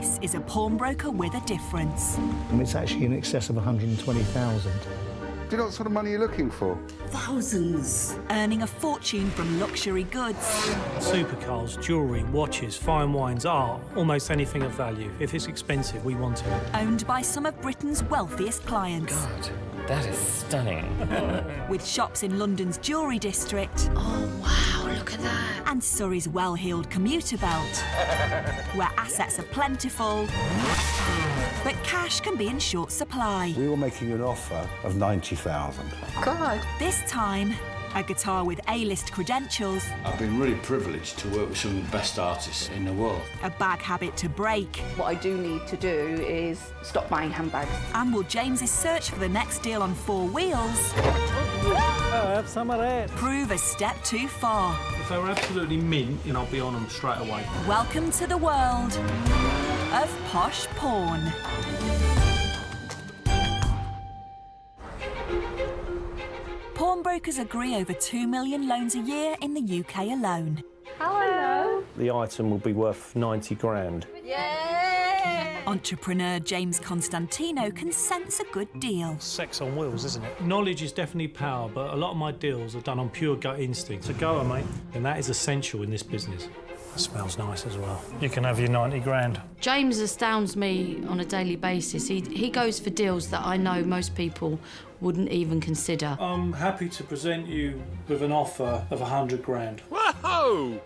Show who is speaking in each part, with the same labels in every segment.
Speaker 1: This is a pawnbroker with a difference.
Speaker 2: It's actually in excess of 120,000.
Speaker 3: Do you know what sort of money you're looking for?
Speaker 1: Thousands. Earning a fortune from luxury goods.
Speaker 4: Supercars, jewellery, watches, fine wines, art, almost anything of value. If it's expensive, we want it.
Speaker 1: Owned by some of Britain's wealthiest clients.
Speaker 5: God, that is stunning.
Speaker 1: With shops in London's jewellery district.
Speaker 6: Oh, wow, look at that.
Speaker 1: And Surrey's well-heeled commuter belt, where assets are plentiful, but cash can be in short supply.
Speaker 3: We were making an offer of 90,000.
Speaker 6: God.
Speaker 1: This time, a guitar with A-list credentials,
Speaker 7: I've been really privileged to work with some of the best artists in the world.
Speaker 1: a bag habit to break,
Speaker 8: What I do need to do is stop buying handbags.
Speaker 1: and will James's search for the next deal on four wheels
Speaker 4: Oh, have some of that.
Speaker 1: prove a step too far?
Speaker 4: If they were absolutely mint, I'll be on them straight away.
Speaker 1: Welcome to the world of posh porn. Pawnbrokers agree over 2 million loans a year in the UK alone.
Speaker 8: Hello.
Speaker 9: The item will be worth 90 grand.
Speaker 8: Yay!
Speaker 1: Entrepreneur James Constantinou can sense a good deal.
Speaker 4: Sex on wheels, isn't it? Knowledge is definitely power, but a lot of my deals are done on pure gut instinct. So go on, mate. And that is essential in this business. It smells nice as well. You can have your 90 grand.
Speaker 6: James astounds me on a daily basis. He goes for deals that I know most people wouldn't even consider.
Speaker 4: I'm happy to present you with an offer of 100 grand.
Speaker 5: Whoa!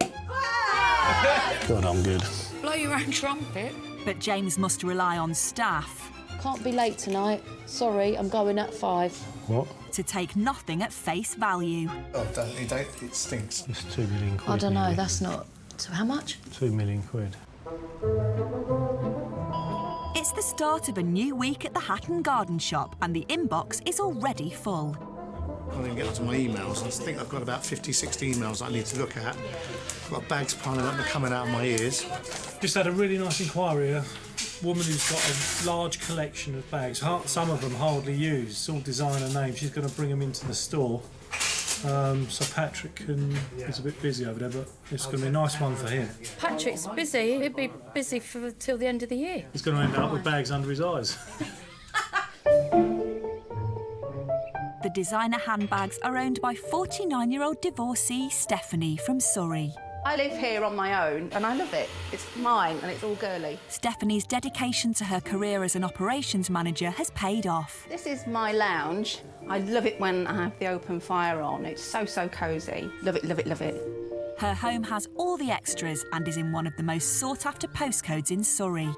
Speaker 4: God, I'm good.
Speaker 6: Blow your own trumpet.
Speaker 1: But James must rely on staff
Speaker 6: Can't be late tonight. Sorry, I'm going at 5.
Speaker 4: What?
Speaker 1: to take nothing at face value.
Speaker 2: Oh, it stinks.
Speaker 4: It's 2 million quid.
Speaker 6: I don't know,
Speaker 4: nearly.
Speaker 6: that's not... So how much?
Speaker 4: 2 million quid.
Speaker 1: It's the start of a new week at the Hat and Garden Shop, and the inbox is already full.
Speaker 2: I can't even get onto my emails. I think I've got about 50, 60 emails I need to look at. I've got bags piling up and coming out of my ears.
Speaker 4: Just had a really nice inquiry. A woman who's got a large collection of bags. Some of them hardly used. It's all designer names. She's going to bring them into the store. So Patrick is a bit busy over there, but it's going to be a nice one for him.
Speaker 6: Patrick's busy. He'll be busy till the end of the year.
Speaker 4: He's going to end up with bags under his eyes.
Speaker 1: The designer handbags are owned by 49-year-old divorcee Stephanie from Surrey.
Speaker 8: I live here on my own and I love it. It's mine and it's all girly.
Speaker 1: Stephanie dedication to her career as an operations manager has paid off.
Speaker 8: This is my lounge. I love it when I have the open fire on. It's so cosy. Love it, love it, love it.
Speaker 1: Her home has all the extras and is in one of the most sought-after postcodes in Surrey.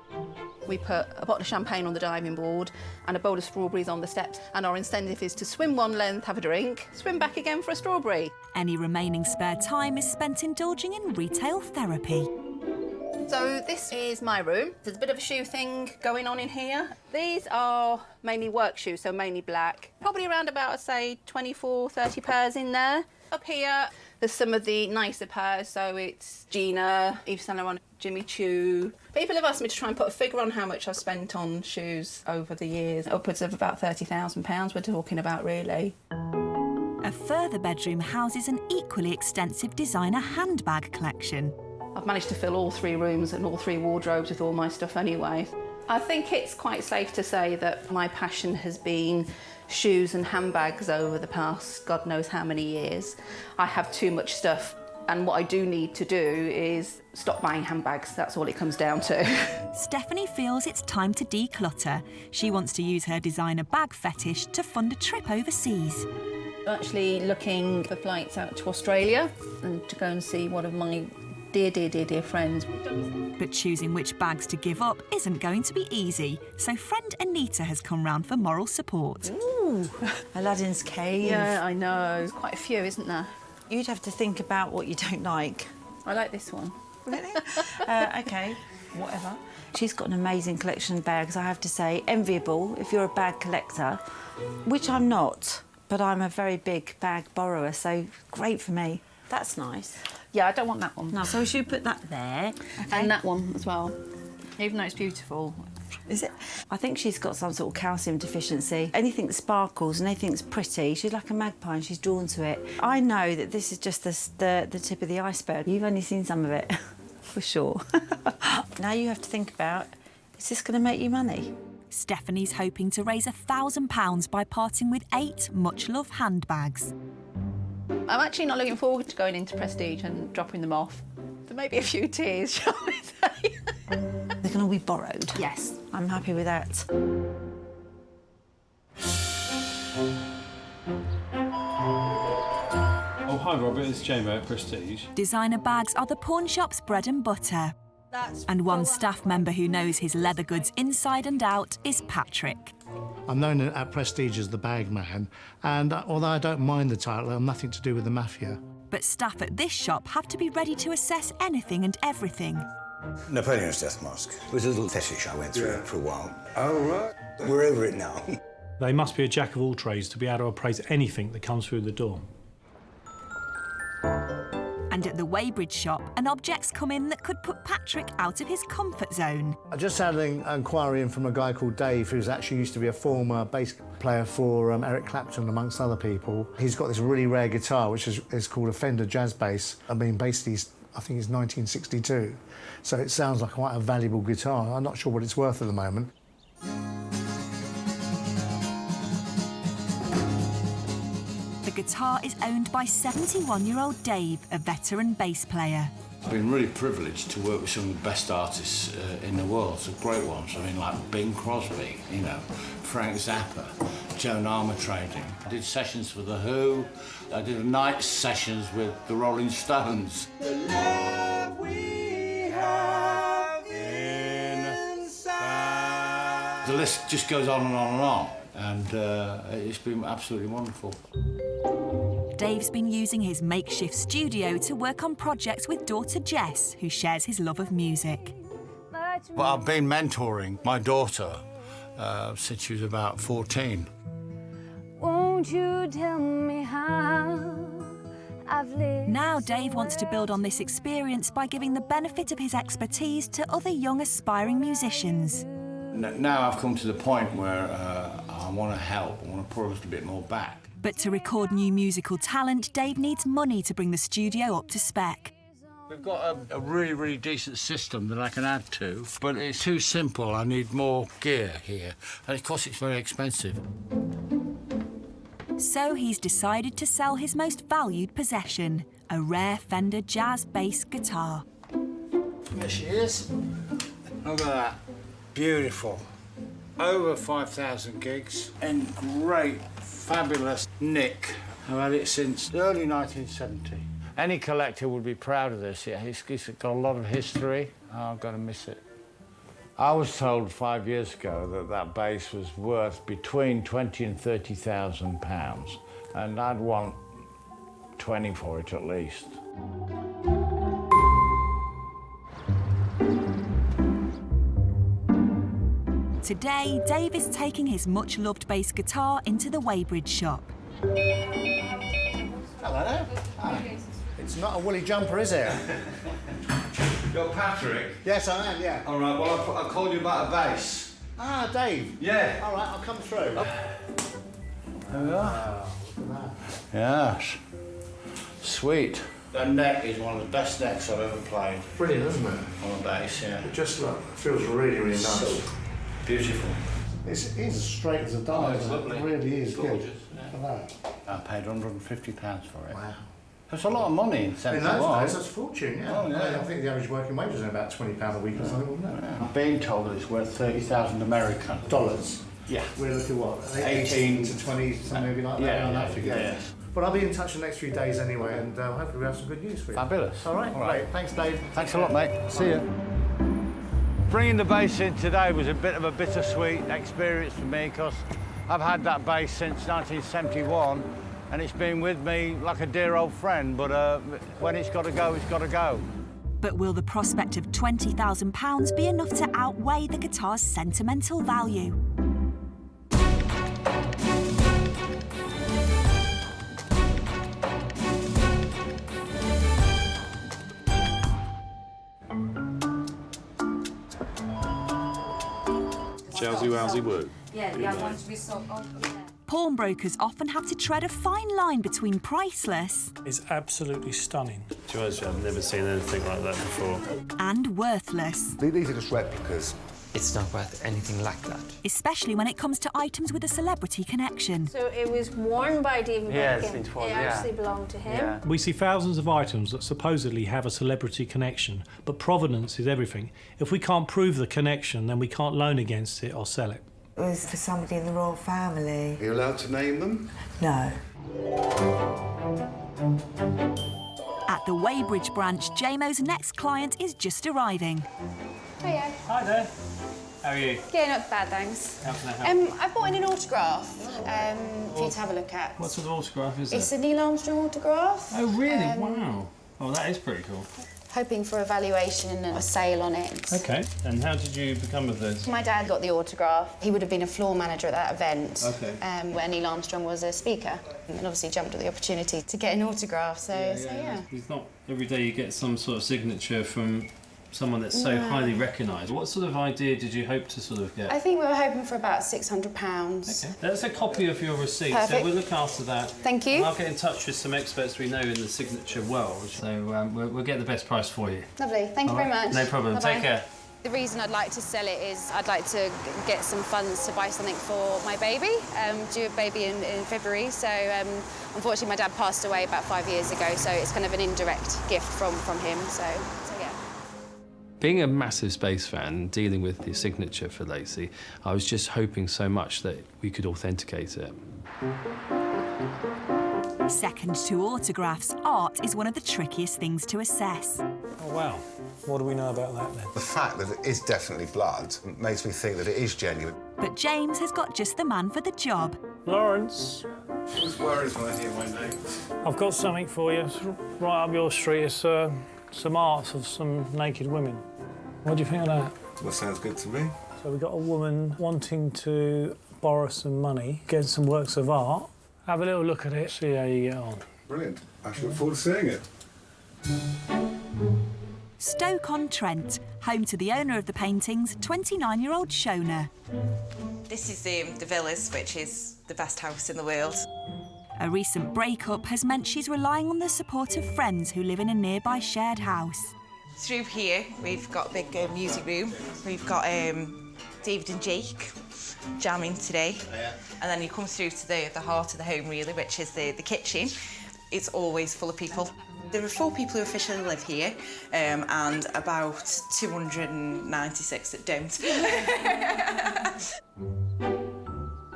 Speaker 8: We put a bottle of champagne on the diving board and a bowl of strawberries on the steps, and our incentive is to swim one length, have a drink, swim back again for a strawberry.
Speaker 1: Any remaining spare time is spent indulging in retail therapy.
Speaker 8: So this is my room. There's a bit of a shoe thing going on in here. These are mainly work shoes, so mainly black. Probably around about, I'd say, 24, 30 pairs in there. Up here, there's some of the nicer pairs, so it's Gina, Yves Saint Laurent, Jimmy Choo. People have asked me to try and put a figure on how much I've spent on shoes over the years. Upwards of about £30,000 we're talking about, really.
Speaker 1: A further bedroom houses an equally extensive designer handbag collection.
Speaker 8: I've managed to fill all 3 rooms and all 3 wardrobes with all my stuff anyway. I think it's quite safe to say that my passion has been shoes and handbags over the past God knows how many years. I have too much stuff, and what I do need to do is stop buying handbags. That's all it comes down to.
Speaker 1: Stephanie feels it's time to declutter. She wants to use her designer bag fetish to fund a trip overseas.
Speaker 8: I'm actually looking for flights out to Australia and to go and see one of my dear friends.
Speaker 1: But choosing which bags to give up isn't going to be easy, so friend Anita has come round for moral support.
Speaker 10: Ooh, Aladdin's cave.
Speaker 8: Yeah, I know. There's quite a few, isn't there?
Speaker 10: You'd have to think about what you don't like.
Speaker 8: I like this one.
Speaker 10: Really? OK, whatever. She's got an amazing collection of bags, I have to say. Enviable if you're a bag collector, which I'm not, but I'm a very big bag borrower, so great for me. That's nice.
Speaker 8: Yeah, I don't want that one.
Speaker 10: No, so we should put that there. Okay.
Speaker 8: And that one as well, even though it's beautiful.
Speaker 10: Is it? I think she's got some sort of calcium deficiency. Anything that sparkles and anything's pretty, she's like a magpie and she's drawn to it. I know that this is just the tip of the iceberg. You've only seen some of it, for sure. Now you have to think about Is this going to make you money?
Speaker 1: Stephanie's hoping to raise £1,000 by parting with 8 much-loved handbags.
Speaker 8: I'm actually not looking forward to going into Prestige and dropping them off. There may be a few tears, shall we say?
Speaker 10: They can all be borrowed.
Speaker 8: Yes.
Speaker 10: I'm happy with that.
Speaker 7: Oh, hi, Robert. It's Jamie at Prestige.
Speaker 1: Designer bags are the pawn shop's bread and butter. And one staff member who knows his leather goods inside and out is Patrick.
Speaker 2: I'm known at Prestige as the bag man, and although I don't mind the title, I'm nothing to do with the mafia.
Speaker 1: But staff at this shop have to be ready to assess anything and everything.
Speaker 11: Napoleon's death mask was a little fetish I went through for a while.
Speaker 3: Oh, right.
Speaker 11: We're over it now.
Speaker 4: They must be a jack of all trades to be able to appraise anything that comes through the door.
Speaker 1: And at the Weybridge shop, an object's come in that could put Patrick out of his comfort zone.
Speaker 2: I just had an inquiry in from a guy called Dave, who's actually used to be a former bass player for Eric Clapton, amongst other people. He's got this really rare guitar, which is called a Fender Jazz Bass. I mean, basically, I think it's 1962. So it sounds like quite a valuable guitar. I'm not sure what it's worth at the moment.
Speaker 1: The guitar is owned by 71-year-old Dave, a veteran bass player.
Speaker 7: I've been really privileged to work with some of the best artists in the world, some great ones. I mean, like Bing Crosby, you know, Frank Zappa, Joan Armatrading. I did sessions for The Who. I did night sessions with the Rolling Stones. The love we have inside. The list just goes on and on and on, and it's been absolutely wonderful.
Speaker 1: Dave's been using his makeshift studio to work on projects with daughter Jess, who shares his love of music.
Speaker 7: Well, I've been mentoring my daughter since she was about 14.
Speaker 12: Won't you tell me how I've lived?
Speaker 1: Now Dave wants to build on this experience by giving the benefit of his expertise to other young aspiring musicians.
Speaker 7: Now I've come to the point where I want to help, I want to put a little bit more back.
Speaker 1: But to record new musical talent, Dave needs money to bring the studio up to spec.
Speaker 7: We've got a really, really decent system that I can add to, but it's too simple. I need more gear here, and of course it's very expensive.
Speaker 1: So he's decided to sell his most valued possession, a rare Fender Jazz Bass guitar.
Speaker 7: There she is. Look at that. Beautiful. Over 5,000 gigs in great, fabulous nick. I've had it since early 1970. Any collector would be proud of this. It's got a lot of history. I'm going to miss it. I was told 5 years ago that that bass was worth between £20,000 and £30,000, and I'd want 20 for it at least.
Speaker 1: Today, Dave is taking his much-loved bass guitar into the Weybridge shop.
Speaker 2: Hello. Hi. It's not a woolly jumper, is it?
Speaker 7: You're Patrick?
Speaker 2: Yes, I am, yeah.
Speaker 7: All right, well, I called you about a bass.
Speaker 2: Ah, Dave.
Speaker 7: Yeah.
Speaker 2: All right, I'll come through.
Speaker 7: There we are. Yes. Sweet. That neck is one of the best necks I've ever played.
Speaker 2: Brilliant, isn't it?
Speaker 7: On a bass, yeah.
Speaker 2: It just feels really, really nice.
Speaker 7: So beautiful.
Speaker 2: It's as straight as a die.
Speaker 7: It's lovely.
Speaker 2: It really is
Speaker 7: gorgeous.
Speaker 2: good.
Speaker 7: Yeah.
Speaker 2: That.
Speaker 7: I paid £150 for it.
Speaker 2: Wow.
Speaker 7: That's a lot of money in
Speaker 2: In
Speaker 7: 71.
Speaker 2: those days, that's a fortune, yeah.
Speaker 7: Oh, yeah.
Speaker 2: I think the average working wage is about £20 a week or something, wasn't it?
Speaker 7: I'm being told that it's worth 30,000 American.
Speaker 2: Dollars.
Speaker 7: Yeah.
Speaker 2: We're looking what?
Speaker 7: 18
Speaker 2: to 20, something maybe like that. On that figure.
Speaker 7: Yeah.
Speaker 2: But I'll be in touch in the next few days anyway, and hopefully we have some good news for you.
Speaker 7: Fabulous.
Speaker 2: All right, great. Thanks, Dave.
Speaker 7: Thanks a lot, mate. See you. Bringing the bass in today was a bit of a bittersweet experience for me because I've had that bass since 1971 and it's been with me like a dear old friend, but when it's got to go, it's got to go.
Speaker 1: But will the prospect of £20,000 be enough to outweigh the guitar's sentimental value?
Speaker 5: Jowsy wowsy woo.
Speaker 12: Yeah, the other ones we saw. Oh, yeah.
Speaker 1: Pawnbrokers often have to tread a fine line between priceless
Speaker 4: It's absolutely stunning.
Speaker 5: To be honest with you, I've never seen anything like that before.
Speaker 1: and worthless.
Speaker 3: These are just replicas.
Speaker 5: It's not worth anything like that.
Speaker 1: Especially when it comes to items with a celebrity connection.
Speaker 12: So it was worn by David
Speaker 5: Yeah,
Speaker 12: Beckham.
Speaker 5: it's been worn,
Speaker 12: It
Speaker 5: yeah.
Speaker 12: actually belonged to him.
Speaker 5: Yeah.
Speaker 4: We see thousands of items that supposedly have a celebrity connection, but provenance is everything. If we can't prove the connection, then we can't loan against it or sell it.
Speaker 13: It was for somebody in the royal family.
Speaker 3: Are you allowed to name them?
Speaker 13: No.
Speaker 1: At the Weybridge branch, JMO's next client is just arriving.
Speaker 12: Hiya.
Speaker 4: Hi there. How are you?
Speaker 12: Yeah, not bad, thanks.
Speaker 4: How can I help?
Speaker 12: I bought in an autograph for you to have a look at.
Speaker 4: What sort of autograph is
Speaker 12: It's
Speaker 4: it?
Speaker 12: a Neil Armstrong autograph.
Speaker 4: Oh, really? Wow. Oh, that is pretty cool.
Speaker 12: Hoping for a valuation and a sale on it.
Speaker 4: OK. And how did you become with this?
Speaker 12: My dad got the autograph. He would have been a floor manager at that event where Neil Armstrong was a speaker, and obviously jumped at the opportunity to get an autograph. So yeah.
Speaker 4: It's not every day you get some sort of signature from someone that's so highly recognised. What sort of idea did you hope to sort of get?
Speaker 12: I think we were hoping for about £600.
Speaker 4: Okay. That's a copy of your receipt,
Speaker 12: Perfect.
Speaker 4: so we'll look after that.
Speaker 12: Thank you.
Speaker 4: And I'll get in touch with some experts we know in the signature world, so we'll get the best price for you.
Speaker 12: Lovely. Thank you very much.
Speaker 4: No problem.
Speaker 12: Bye-bye.
Speaker 4: Take care.
Speaker 12: The reason I'd like to sell it is I'd like to get some funds to buy something for my baby, due a baby in February. So unfortunately my dad passed away about 5 years ago, so it's kind of an indirect gift from him. So yeah.
Speaker 14: Being a massive space fan, dealing with the signature for Lacey, I was just hoping so much that we could authenticate it.
Speaker 1: Second to autographs, art is one of the trickiest things to assess.
Speaker 4: Oh, wow. What do we know about that, then?
Speaker 3: The fact that it is definitely blood makes me think that it is genuine.
Speaker 1: But James has got just the man for the job.
Speaker 4: Lawrence.
Speaker 3: Always worries when I hear my name.
Speaker 4: I've got something for you. It's right up your street. It's some art of some naked women. What do you think of that?
Speaker 3: Well, sounds good to me.
Speaker 4: So we've got a woman wanting to borrow some money, get some works of art. Have a little look at it, see how you get on.
Speaker 3: Brilliant. I should look forward to seeing it.
Speaker 1: Stoke-on-Trent, home to the owner of the paintings, 29-year-old Shona.
Speaker 15: This is the Villas, which is the best house in the world.
Speaker 1: A recent breakup has meant she's relying on the support of friends who live in a nearby shared house.
Speaker 15: Through here, we've got a big music room. We've got David and Jake jamming today. And then you come through to the heart of the home, really, which is the kitchen. It's always full of people. There are 4 people who officially live here, and about 296 that don't.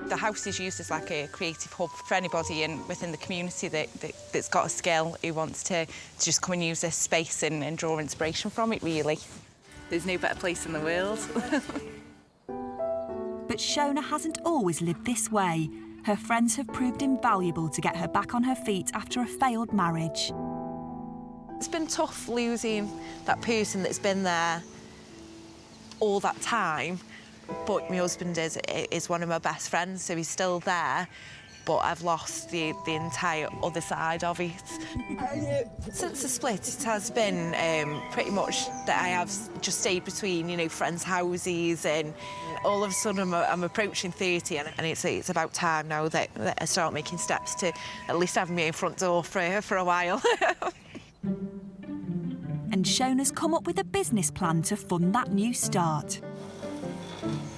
Speaker 15: The house is used as like a creative hub for anybody within the community that's got a skill who wants to just come and use this space and draw inspiration from it, really. There's no better place in the world.
Speaker 1: But Shona hasn't always lived this way. Her friends have proved invaluable to get her back on her feet after a failed marriage.
Speaker 15: It's been tough losing that person that's been there all that time, but my husband is one of my best friends, so he's still there, but I've lost the entire other side of it. Since the split, it has been pretty much that I have just stayed between, you know, friends' houses, and all of a sudden I'm approaching 30, and it's about time now that I start making steps to at least have my own front door for a while.
Speaker 1: And Shona's come up with a business plan to fund that new start.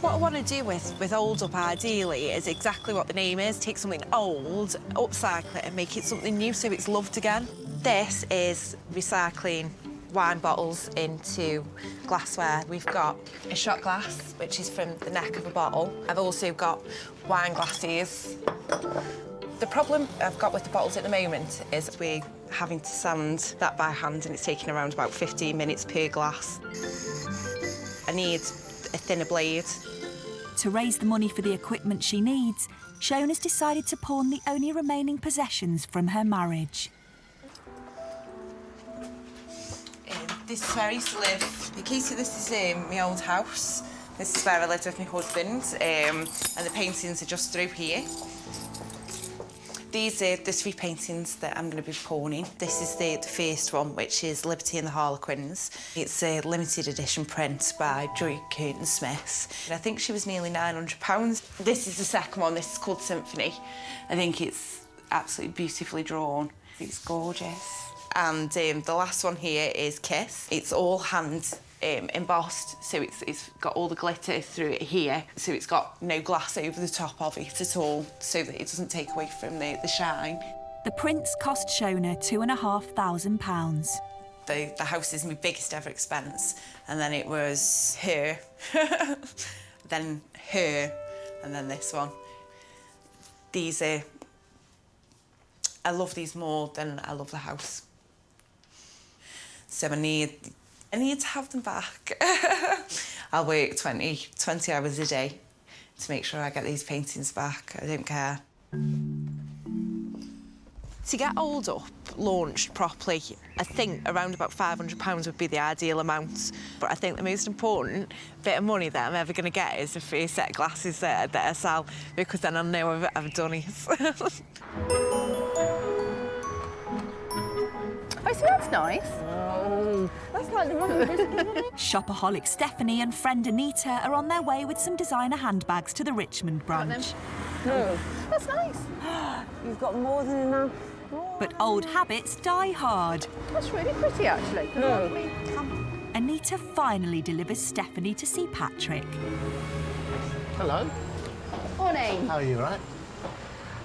Speaker 15: What I want to do with Old Up, ideally, is exactly what the name is. Take something old, upcycle it and make it something new so it's loved again. This is recycling wine bottles into glassware. We've got a shot glass, which is from the neck of a bottle. I've also got wine glasses. The problem I've got with the bottles at the moment is we're having to sand that by hand, and it's taking around about 15 minutes per glass. I need a thinner blade.
Speaker 1: To raise the money for the equipment she needs, Shona's decided to pawn the only remaining possessions from her marriage.
Speaker 15: This is where I used to live. The key to this is my old house. This is where I lived with my husband, and the paintings are just through here. These are the 3 paintings that I'm going to be pawning. This is the first one, which is Liberty and the Harlequins. It's a limited edition print by Joy Curtin-Smith. I think she was nearly £900. This is the second one. This is called Symphony. I think it's absolutely beautifully drawn. It's gorgeous. And the last one here is Kiss. It's all hand embossed, so it's got all the glitter through it here, so it's got no glass over the top of it at all, so that it doesn't take away from the shine.
Speaker 1: The prints cost Shona £2,500.
Speaker 15: The house is my biggest ever expense, and then it was her, then her, and then this one. These are... I love these more than I love the house. So I need to have them back. I'll work 20 hours a day to make sure I get these paintings back. I don't care.
Speaker 16: To get Old Up launched properly, I think around about £500 would be the ideal amount. But I think the most important bit of money that I'm ever going to get is a free set of glasses that I sell, because then I'll know I've done it.
Speaker 8: Oh, so that's nice. That's like the one we just given it.
Speaker 1: Shopaholic Stephanie and friend Anita are on their way with some designer handbags to the Richmond branch.
Speaker 8: No. That's nice.
Speaker 13: You've got more than enough.
Speaker 1: But old habits die hard.
Speaker 8: That's really pretty, actually.
Speaker 13: No.
Speaker 1: Anita finally delivers Stephanie to see Patrick.
Speaker 2: Hello.
Speaker 8: Morning.
Speaker 2: How are you, right?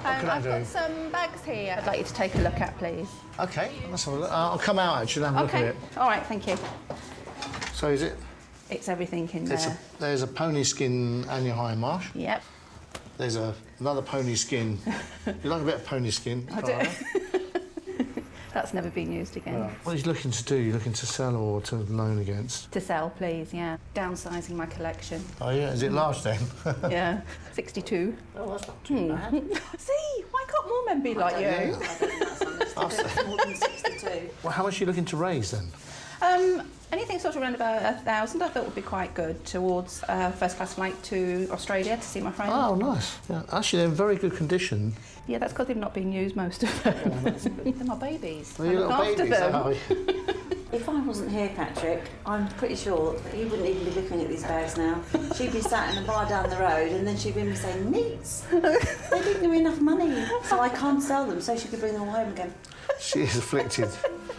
Speaker 2: What can I
Speaker 8: I've
Speaker 2: do?
Speaker 8: got some bags here I'd like you to take a look at, please.
Speaker 2: OK, let's have a look. I'll come out, actually, and have a look at it.
Speaker 8: All right, thank you.
Speaker 2: So is it...
Speaker 8: It's everything in there.
Speaker 2: There's a pony skin Anya High Marsh.
Speaker 8: Yep.
Speaker 2: There's another pony skin. You like a bit of pony skin?
Speaker 8: I do. That's never been used again.
Speaker 2: Right. What are you looking to do? You looking to sell or to loan against?
Speaker 8: To sell, please, yeah. Downsizing my collection.
Speaker 2: Oh, yeah? Is it large, then?
Speaker 8: Yeah, 62.
Speaker 2: Oh, that's not too bad.
Speaker 8: See, why can't more men be like you?
Speaker 2: Yeah.
Speaker 10: More than 62.
Speaker 2: Well, how much are you looking to raise, then?
Speaker 8: Anything sort of around about 1,000 I thought would be quite good towards a first-class flight to Australia to see my friend.
Speaker 2: Oh, nice. Yeah. Actually, they're in very good condition.
Speaker 8: Yeah, that's because they've not been used, most of them. They're my babies.
Speaker 2: Well, you're
Speaker 8: I look
Speaker 2: little
Speaker 8: after
Speaker 2: babies,
Speaker 8: them.
Speaker 2: are you?
Speaker 10: If I wasn't here, Patrick, I'm pretty sure that he wouldn't even be looking at these bags now. She'd be sat in a bar down the road and then she'd be saying, "Neats, they didn't give me enough money, so I can't sell them," so she could bring them all home again.
Speaker 2: She is afflicted.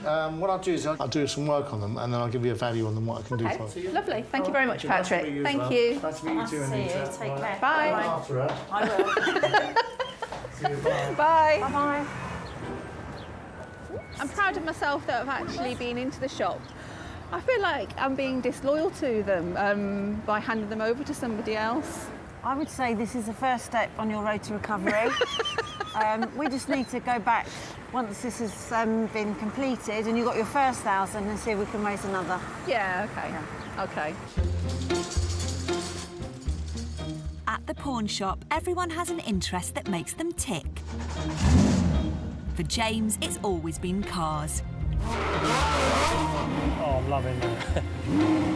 Speaker 2: What I'll do is I'll do some work on them and then I'll give you a value on them, what I can do for you.
Speaker 8: Lovely. Thank you very much, Patrick. Thank you.
Speaker 2: Nice to meet you too, Anita.
Speaker 10: Take care.
Speaker 8: Bye.
Speaker 2: After her.
Speaker 10: I will.
Speaker 2: See you, bye.
Speaker 8: Bye.
Speaker 10: Bye-bye.
Speaker 8: I'm proud of myself that I've actually been into the shop. I feel like I'm being disloyal to them by handing them over to somebody else.
Speaker 13: I would say this is the first step on your road to recovery. We just need to go back once this has been completed and you've got your first 1,000 and see if we can raise another.
Speaker 8: Yeah, OK. OK.
Speaker 1: At the pawn shop, everyone has an interest that makes them tick. For James, it's always been cars.
Speaker 4: Oh, I'm loving that.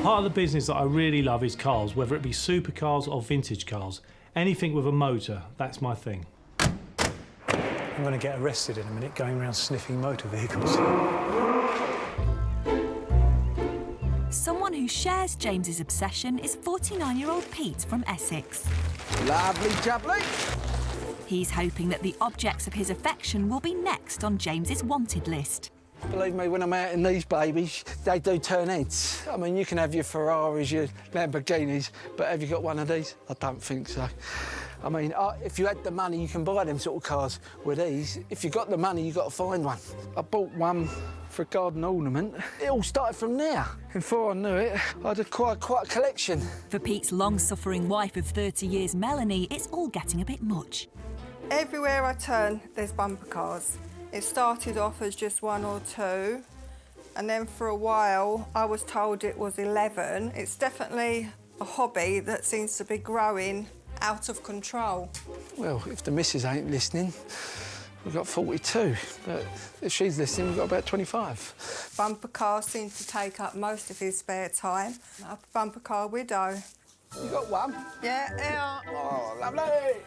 Speaker 4: Part of the business that I really love is cars, whether it be supercars or vintage cars. Anything with a motor, that's my thing.
Speaker 17: I'm going to get arrested in a minute going around sniffing motor vehicles.
Speaker 1: Someone who shares James's obsession is 49-year-old Pete from Essex.
Speaker 18: Lovely jubbly.
Speaker 1: He's hoping that the objects of his affection will be next on James's wanted list.
Speaker 18: Believe me, when I'm out in these babies, they do turn heads. I mean, you can have your Ferraris, your Lamborghinis, but have you got one of these? I don't think so. I mean, if you had the money, you can buy them sort of cars. With these, if you got the money, you got to find one. I bought one for a garden ornament. It all started from there. Before I knew it, I'd acquired quite a collection.
Speaker 1: For Pete's long-suffering wife of 30 years, Melanie, it's all getting a bit much.
Speaker 19: Everywhere I turn, there's bumper cars. It started off as just 1 or 2, and then for a while I was told it was 11. It's definitely a hobby that seems to be growing out of control.
Speaker 18: Well, if the missus ain't listening, we've got 42, but if she's listening, we've got about 25.
Speaker 19: Bumper cars seem to take up most of his spare time. I'm a bumper car widow.
Speaker 18: You got one?
Speaker 19: Yeah.
Speaker 18: Oh, lovely.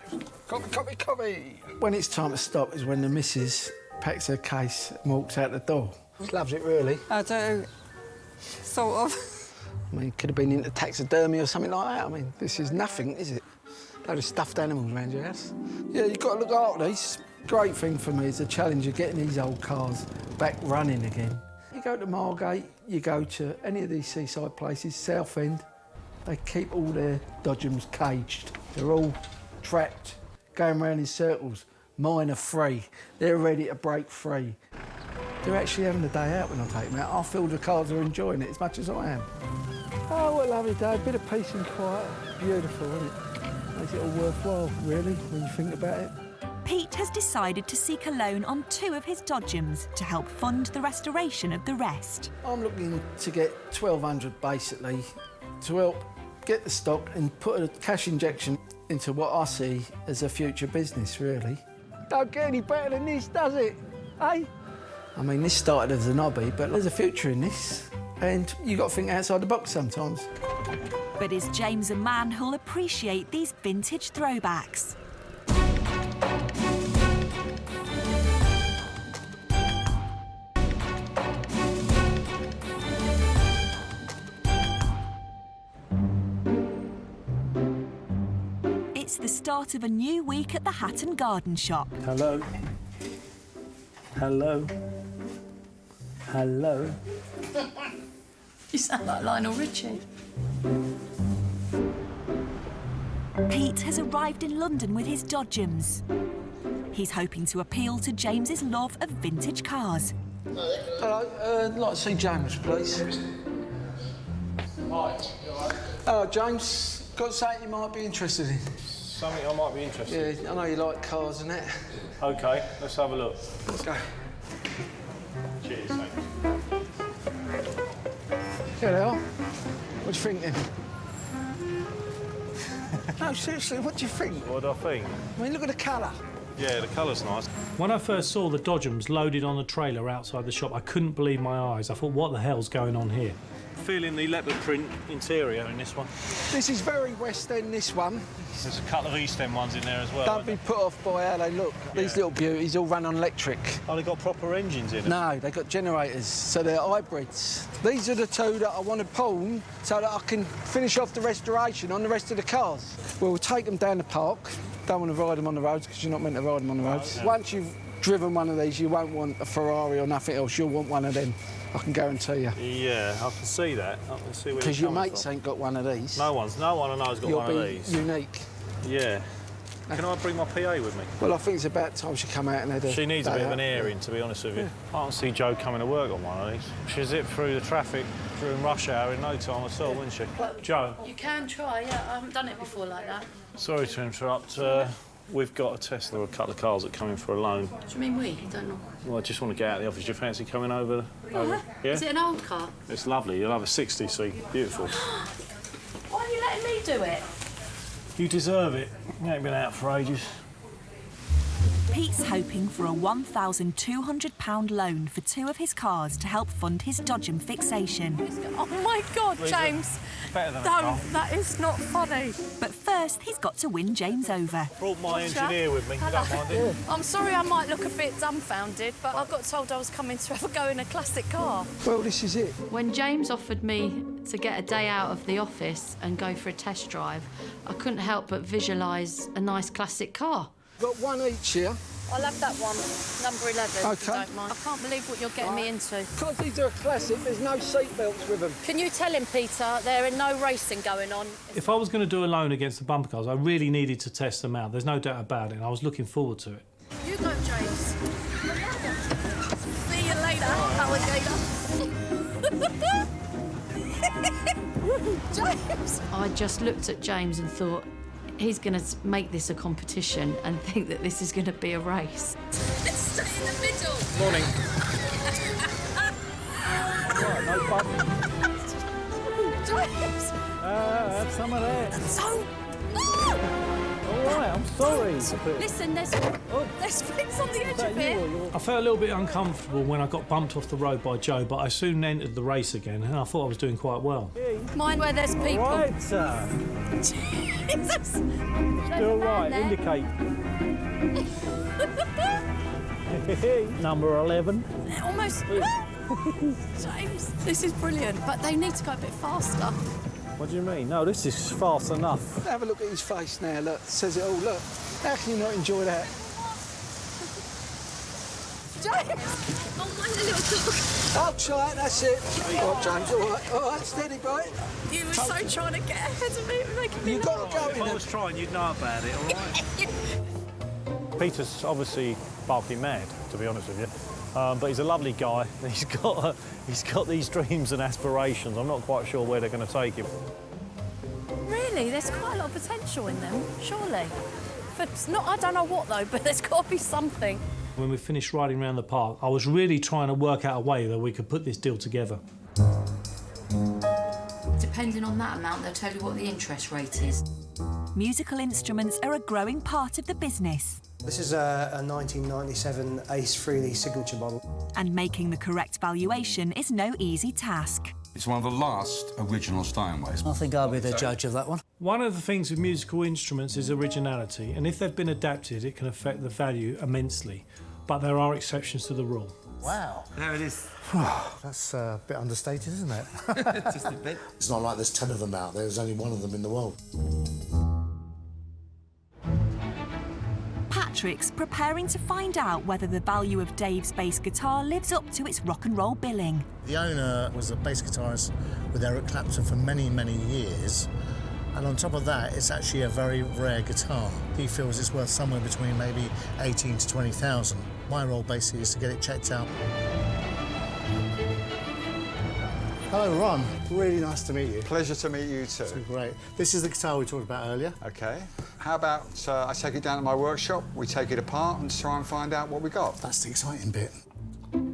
Speaker 18: Copy. When it's time to stop is when the missus packs her case and walks out the door. She loves it, really.
Speaker 19: I do. Sort of.
Speaker 18: I mean, could have been into taxidermy or something like that. I mean, this is nothing, is it? Load of stuffed animals around your house. Yeah, you've got to look after these. Great thing for me is the challenge of getting these old cars back running again. you go to Margate, you go to any of these seaside places, Southend, they keep all their dodgems caged. They're all trapped, going round in circles. Mine are free. They're ready to break free. They're actually having a day out when I take them out. I feel the cars are enjoying it as much as I am. Oh, what a lovely day. A bit of peace and quiet. Beautiful, isn't it? Makes it all worthwhile, really, when you think about it.
Speaker 1: Pete has decided to seek a loan on 2 of his dodgems to help fund the restoration of the rest.
Speaker 18: I'm looking to get 1,200 basically to help get the stock and put a cash injection into what I see as a future business, really. Don't get any better than this, does it? Eh? I mean, this started as an hobby, but there's a future in this, and you've got to think outside the box sometimes.
Speaker 1: But is James a man who'll appreciate these vintage throwbacks? It's the start of a new week at the Hat and Garden Shop.
Speaker 4: Hello. Hello. Hello.
Speaker 6: You sound like Lionel Richie.
Speaker 1: Pete has arrived in London with his dodgems. He's hoping to appeal to James's love of vintage cars.
Speaker 18: Hello, I'd like to see James, please. Hello, James. Got something you might be interested in.
Speaker 4: Something I might be interested in?
Speaker 18: Yeah, I know you like cars and that.
Speaker 4: OK, let's have a look.
Speaker 18: Let's go.
Speaker 4: Cheers, thanks.
Speaker 18: Here they are. What do you think, then? No, seriously, what do you think?
Speaker 4: What do I think?
Speaker 18: I mean, look at the colour.
Speaker 4: Yeah, the colour's nice. When I first saw the dodgems loaded on a trailer outside the shop, I couldn't believe my eyes. I thought, what the hell's going on here? Feeling the leopard print interior in this one.
Speaker 18: This is very West End, this one.
Speaker 4: There's a couple of East End ones in there as well.
Speaker 18: Don't be put off by how they look. Yeah. These little beauties all run on electric.
Speaker 4: Oh, they've got proper engines in them?
Speaker 18: No, they've got generators, so they're hybrids. These are the 2 that I want to pawn so that I can finish off the restoration on the rest of the cars. We'll take them down the park. Don't want to ride them on the roads because you're not meant to ride them on the roads. No. Once you've driven one of these, you won't want a Ferrari or nothing else. You'll want one of them. I can guarantee you.
Speaker 4: Yeah, I can see that. I can see where
Speaker 18: because your mates ain't got one of these.
Speaker 4: No one I know has got one of these.
Speaker 18: Unique.
Speaker 4: Yeah. Can I bring my PA with me?
Speaker 18: Well, I think it's about time she come out and had a...
Speaker 4: She needs a bit of an airing, to be honest with you. Yeah. I can't see Jo coming to work on one of these. She'll zip through the traffic during rush hour in no time at all, wouldn't she? Jo?
Speaker 6: You can try, yeah. I haven't done it before like that.
Speaker 4: Sorry to interrupt. We've got a Tesla, a couple of cars that come in for a loan.
Speaker 6: What do you mean we? You don't know.
Speaker 4: Well, I just want to get out of the office. Do you fancy coming over?
Speaker 6: Yeah. Is it an old car?
Speaker 4: It's lovely. You'll have a 60C. Beautiful.
Speaker 6: Why are you letting me do it?
Speaker 4: You deserve it. You ain't been out for ages.
Speaker 1: Pete's hoping for a £1,200 loan for 2 of his cars to help fund his dodgem fixation.
Speaker 13: Oh my God, James!
Speaker 4: Better than
Speaker 13: that is not funny.
Speaker 1: But first, he's got to win James over.
Speaker 4: Brought my engineer with me. You don't mind it?
Speaker 13: I'm sorry, I might look a bit dumbfounded, but I got told I was coming to have a go in a classic car.
Speaker 18: Well, this is it.
Speaker 6: When James offered me to get a day out of the office and go for a test drive, I couldn't help but visualise a nice classic car.
Speaker 18: Got one each here.
Speaker 13: I'll have that one, number 11,
Speaker 18: OK.
Speaker 13: if you don't mind. I can't believe what you're getting me into.
Speaker 18: Because these are a classic, there's no seatbelts with them.
Speaker 13: Can you tell him, Peter, there is no racing going on?
Speaker 4: If I was going to do a loan against the bumper cars, I really needed to test them out. There's no doubt about it, and I was looking forward to it.
Speaker 13: You go, James. See you later, alligator. James!
Speaker 6: I just looked at James and thought, he's going to make this a competition and think that this is going to be a race.
Speaker 13: Stay in the middle.
Speaker 4: Morning. Right, no button.
Speaker 13: James!
Speaker 4: Have some of that.
Speaker 13: So...
Speaker 4: All right, I'm sorry.
Speaker 13: Listen, there's springs on the edge of it.
Speaker 4: I felt a little bit uncomfortable when I got bumped off the road by Jo, but I soon entered the race again, and I thought I was doing quite well.
Speaker 13: Mind where there's people.
Speaker 4: Right, sir.
Speaker 13: Jesus!
Speaker 4: Still right, indicate. Number 11.
Speaker 13: Almost. James, this is brilliant, but they need to go a bit faster.
Speaker 4: What do you mean? No, this is fast enough.
Speaker 18: Have a look at his face now, look. Says it all, look. How can you not enjoy that?
Speaker 15: James! Oh, my little dog.
Speaker 18: Oh, shite, that's it. All right, James, all right, steady, boy.
Speaker 15: You were so trying to get ahead of me. It was making me
Speaker 18: You've got to go
Speaker 4: If
Speaker 18: in
Speaker 4: I
Speaker 18: it.
Speaker 4: was trying, you'd know about it, all right?
Speaker 17: Peter's obviously barking mad, to be honest with you. But he's a lovely guy. He's got these dreams and aspirations. I'm not quite sure where they're going to take him.
Speaker 6: Really? There's quite a lot of potential in them, surely. But not, I don't know what, though, but there's got to be something.
Speaker 4: When we finished riding around the park, I was really trying to work out a way that we could put this deal together.
Speaker 20: Depending on that amount, they'll tell you what the interest rate is.
Speaker 1: Musical instruments are a growing part of the business.
Speaker 21: This is a 1997 Ace Frehley signature model.
Speaker 1: And making the correct valuation is no easy task.
Speaker 11: It's one of the last original Steinways.
Speaker 21: I think I'll be the judge of that one.
Speaker 4: One of the things with musical instruments is originality, and if they've been adapted, it can affect the value immensely. But there are exceptions to the rule.
Speaker 21: Wow.
Speaker 2: There it is. That's a bit understated, isn't it?
Speaker 21: Just a bit.
Speaker 2: It's not like there's 10 of them out there. There's only one of them in the world.
Speaker 1: Patrick's preparing to find out whether the value of Dave's bass guitar lives up to its rock and roll billing.
Speaker 2: The owner was a bass guitarist with Eric Clapton for many, many years. And on top of that, it's actually a very rare guitar. He feels it's worth somewhere between maybe 18 to 20,000. My role basically is to get it checked out. Hello, Ron. Really nice to meet you.
Speaker 22: Pleasure to meet you too.
Speaker 2: It's great. This is the guitar we talked about earlier.
Speaker 22: OK. How about I take it down to my workshop, we take it apart and try and find out what we got?
Speaker 2: That's the exciting bit.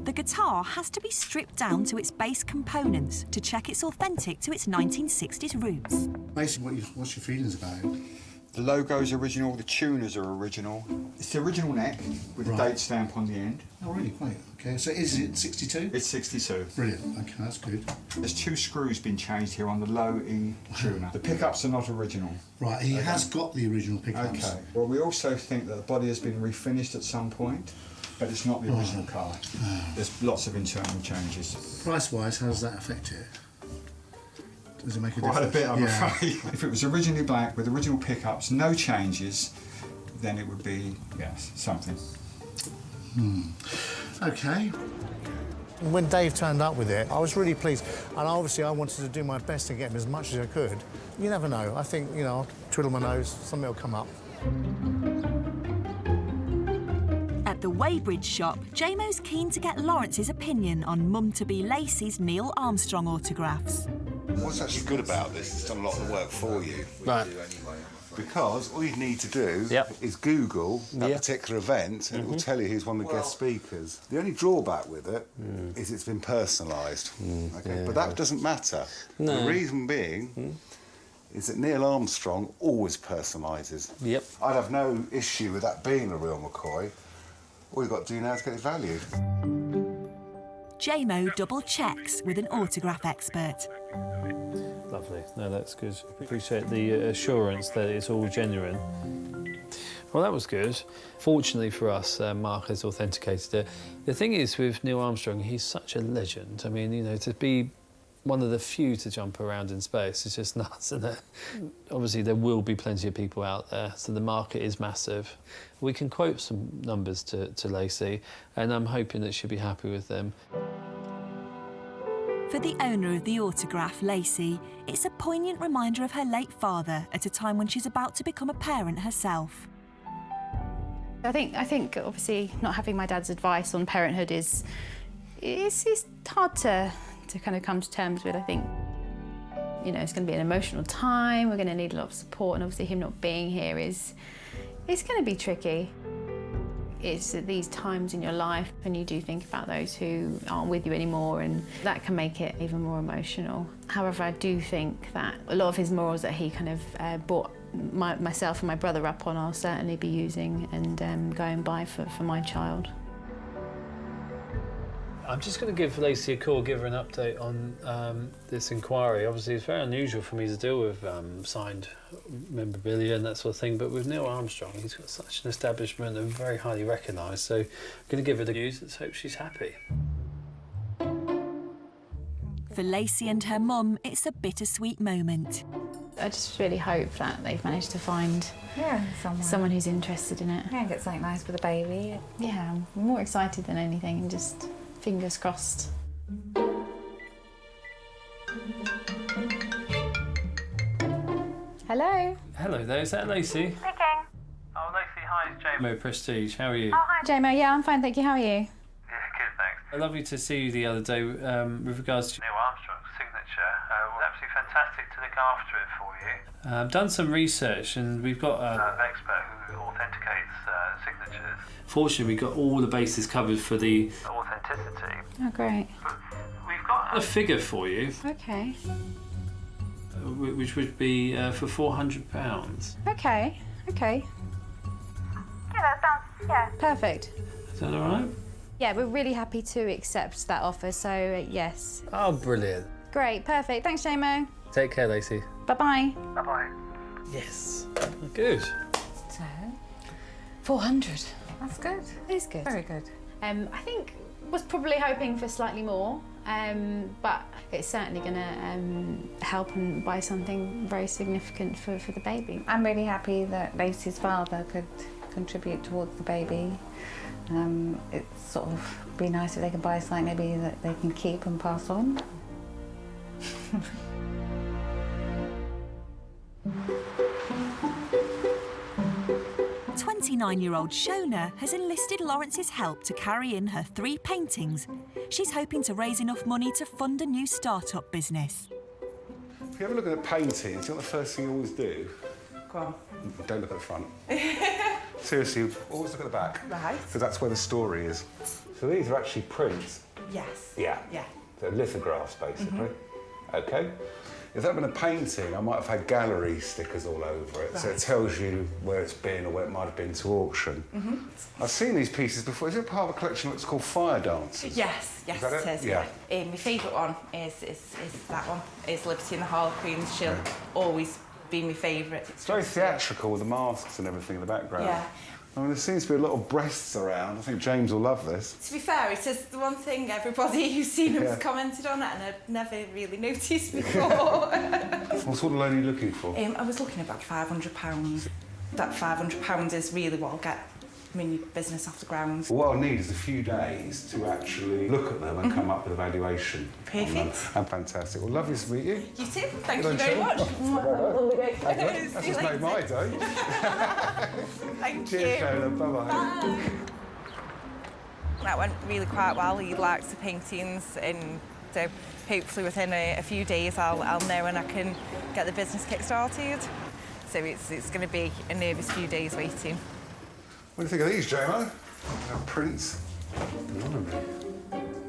Speaker 1: The guitar has to be stripped down to its base components to check it's authentic to its 1960s roots.
Speaker 2: Basically, what's your feelings about it?
Speaker 22: The logo's original, the tuners are original. It's the original neck with a date stamp on the end.
Speaker 2: Oh, really? Great. OK, so is it 62?
Speaker 22: It's 62.
Speaker 2: Brilliant. OK, that's good.
Speaker 22: There's 2 screws been changed here on the low E tuner. The pickups are not original.
Speaker 2: Right, he has got the original pickups.
Speaker 22: OK. Well, we also think that the body has been refinished at some point, but it's not the original car. There's lots of internal changes.
Speaker 2: Price-wise, how does that affect it? Does it make a
Speaker 22: Quite
Speaker 2: difference?
Speaker 22: a bit, I'm afraid. If it was originally black with original pickups, no changes, then it would be, yes, something.
Speaker 2: OK. When Dave turned up with it, I was really pleased. And obviously, I wanted to do my best to get him as much as I could. You never know. I think, you know, I'll twiddle my nose, something will come up.
Speaker 1: At the Weybridge shop, JMO's keen to get Lawrence's opinion on mum-to-be Lacey's Neil Armstrong autographs.
Speaker 3: What's actually good about this, it's done a lot of the work for you.
Speaker 9: Right.
Speaker 3: Because all you need to do is Google that particular event and it will tell you who's one of the guest speakers. The only drawback with it is it's been personalised. Okay? But that doesn't matter.
Speaker 9: No.
Speaker 3: The reason being is that Neil Armstrong always personalises.
Speaker 9: Yep.
Speaker 3: I'd have no issue with that being a real McCoy. All you've got to do now is get it valued.
Speaker 1: JMO double checks with an autograph expert.
Speaker 9: Lovely. No, that's good. Appreciate the assurance that it's all genuine. Well, that was good. Fortunately for us, Mark has authenticated it. The thing is with Neil Armstrong, he's such a legend. I mean, you know, to be one of the few to jump around in space is just nuts, isn't it? Obviously, there will be plenty of people out there, so the market is massive. We can quote some numbers to Lacey, and I'm hoping that she'll be happy with them.
Speaker 1: For the owner of the autograph, Lacey, it's a poignant reminder of her late father at a time when she's about to become a parent herself.
Speaker 12: I think obviously not having my dad's advice on parenthood is hard to kind of come to terms with. I think, you know, it's going to be an emotional time, we're going to need a lot of support, and obviously him not being here it's going to be tricky. It's at these times in your life and you do think about those who aren't with you anymore, and that can make it even more emotional. However, I do think that a lot of his morals that he kind of brought myself and my brother up on, I'll certainly be using and going by for my child.
Speaker 14: I'm just going to give Lacey a call, give her an update on this inquiry. Obviously, it's very unusual for me to deal with signed memorabilia and that sort of thing, but with Neil Armstrong, he's got such an establishment and very highly recognised, so I'm going to give her the news. Let's hope she's happy.
Speaker 1: For Lacey and her mum, it's a bittersweet moment.
Speaker 5: I just really hope that they've managed to find someone who's interested in it.
Speaker 7: Yeah, get something nice for the baby.
Speaker 5: Yeah, I'm more excited than anything, and just fingers crossed. Hello.
Speaker 14: Hello there, is that Lacey?
Speaker 5: Speaking.
Speaker 14: Oh, Lacey, hi, it's JMO Prestige. How are you?
Speaker 5: Oh, hi, JMO. Yeah, I'm fine, thank you. How are you?
Speaker 14: Yeah, good, thanks. Lovely to see you the other day with regards to Neil Armstrong's signature. Absolutely fantastic to look after it for you. I've done some research and we've got an expert who authenticates signatures. Fortunately, we've got all the bases covered for the authenticity.
Speaker 5: Oh, great.
Speaker 14: We've got a figure for you,
Speaker 5: Okay.
Speaker 14: which would be for £400.
Speaker 5: Okay. Okay. Yeah, that sounds, yeah. Perfect.
Speaker 14: Is that all right?
Speaker 5: Yeah, we're really happy to accept that offer, so yes.
Speaker 14: Oh, brilliant.
Speaker 5: Great, perfect. Thanks, JMO.
Speaker 14: Take care, Lacey.
Speaker 5: Bye-bye.
Speaker 14: Bye-bye. Yes. Good.
Speaker 5: So, 400.
Speaker 7: That's good.
Speaker 5: It is good.
Speaker 7: Very good.
Speaker 5: I think was probably hoping for slightly more, but it's certainly going to help and buy something very significant for the baby.
Speaker 7: I'm really happy that Lacey's father could contribute towards the baby. It's sort of be nice if they could buy something maybe that they can keep and pass on.
Speaker 1: 29-year-old Shona has enlisted Lawrence's help to carry in her 3 paintings. She's hoping to raise enough money to fund a new start-up business.
Speaker 3: If you ever look at a painting, you know what the first thing you always do?
Speaker 7: Go on.
Speaker 3: Don't look at the front. Seriously, always look at the back.
Speaker 7: Right.
Speaker 3: Because that's where the story is. So these are actually prints.
Speaker 7: Yes.
Speaker 3: Yeah.
Speaker 7: Yeah.
Speaker 3: They're lithographs, basically. OK. If that had been a painting, I might have had gallery stickers all over it, so it tells you where it's been or where it might have been to auction. I've seen these pieces before. Is it part of a collection that's called Fire Dancers?
Speaker 7: Yes, yes,
Speaker 3: Is that
Speaker 7: it is.
Speaker 3: Yeah.
Speaker 7: My favourite one is that one. Is Liberty and the Harlequins. She'll always be my favourite.
Speaker 3: It's very theatrical with the masks and everything in the background.
Speaker 7: Yeah.
Speaker 3: I mean, there seems to be a lot of breasts around. I think James will love this.
Speaker 7: To be fair, it is the one thing everybody who's seen them has
Speaker 3: Yeah.
Speaker 7: commented on it, and I'd never really noticed before.
Speaker 3: What sort of loan are you looking for?
Speaker 7: I was looking at about £500. That £500 is really what will get my business off the ground.
Speaker 3: What I'll need is a few days to actually look at them and come up with a valuation.
Speaker 7: Perfect.
Speaker 3: And fantastic. Well, lovely to meet you.
Speaker 7: You too. Thank
Speaker 3: Good
Speaker 7: you very
Speaker 3: on,
Speaker 7: much.
Speaker 3: Okay. That's just made my day.
Speaker 7: Thank
Speaker 3: Cheers,
Speaker 7: you.
Speaker 3: Shona. Bye-bye.
Speaker 7: Bye. That went really quite well. He likes the paintings, and so hopefully within a few days I'll know when I can get the business kick-started. So it's going to be a nervous few days waiting.
Speaker 3: What do you think of these, JMO? Prints.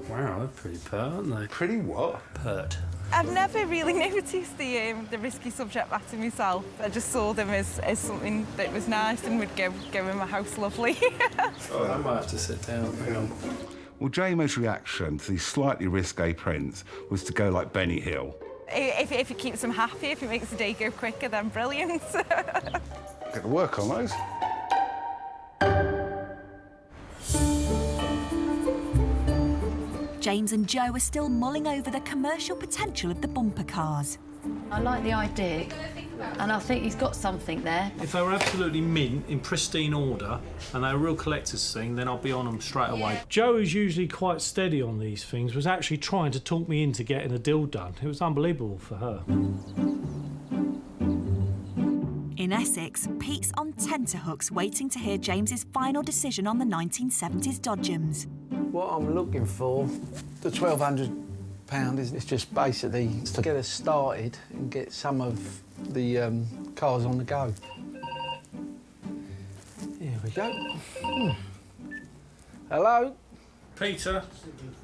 Speaker 14: Wow, they're pretty pert, aren't they?
Speaker 3: Pretty what?
Speaker 14: Pert.
Speaker 7: I've never really noticed the risky subject matter myself. I just saw them as something that was nice and would go in my house lovely.
Speaker 14: Oh, I might have to sit down. Hang on.
Speaker 3: Well, JMO's reaction to these slightly risque prints was to go like Benny Hill.
Speaker 7: If it keeps them happy, if it makes the day go quicker, then brilliant.
Speaker 3: Get to work on those.
Speaker 1: James and Joe are still mulling over the commercial potential of the bumper cars.
Speaker 6: I like the idea, and I think he's got something there.
Speaker 4: If they were absolutely mint, in pristine order, and they're a real collector's thing, then I'll be on them straight away. Joe, who's usually quite steady on these things, was actually trying to talk me into getting a deal done. It was unbelievable for her.
Speaker 1: In Essex, Pete's on tenterhooks waiting to hear James's final decision on the 1970s Dodgems.
Speaker 18: What I'm looking for, the £1,200 is just basically to get us started and get some of the cars on the go. Here we go. Hello?
Speaker 4: Peter.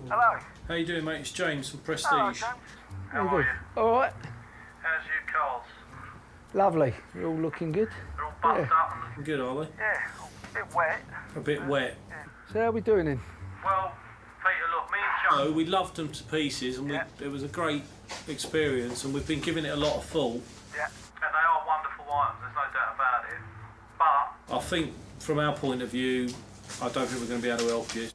Speaker 23: Hello.
Speaker 4: How you doing, mate? It's James from Prestige.
Speaker 23: Hello, James. How are you?
Speaker 18: All right.
Speaker 23: How's your cars?
Speaker 18: Lovely. You're all looking good.
Speaker 23: They're all bumped up.
Speaker 4: Good, are they?
Speaker 23: Yeah, a bit wet.
Speaker 4: A bit wet.
Speaker 18: So how are we doing then?
Speaker 23: Well, Peter, look, me and Joe...
Speaker 4: No, we loved them to pieces, and it was a great experience, and we've been giving it a lot of thought.
Speaker 23: Yeah, and they are wonderful items, there's no doubt about it. But...
Speaker 4: I think, from our point of view, I don't think we're going to be able to help you.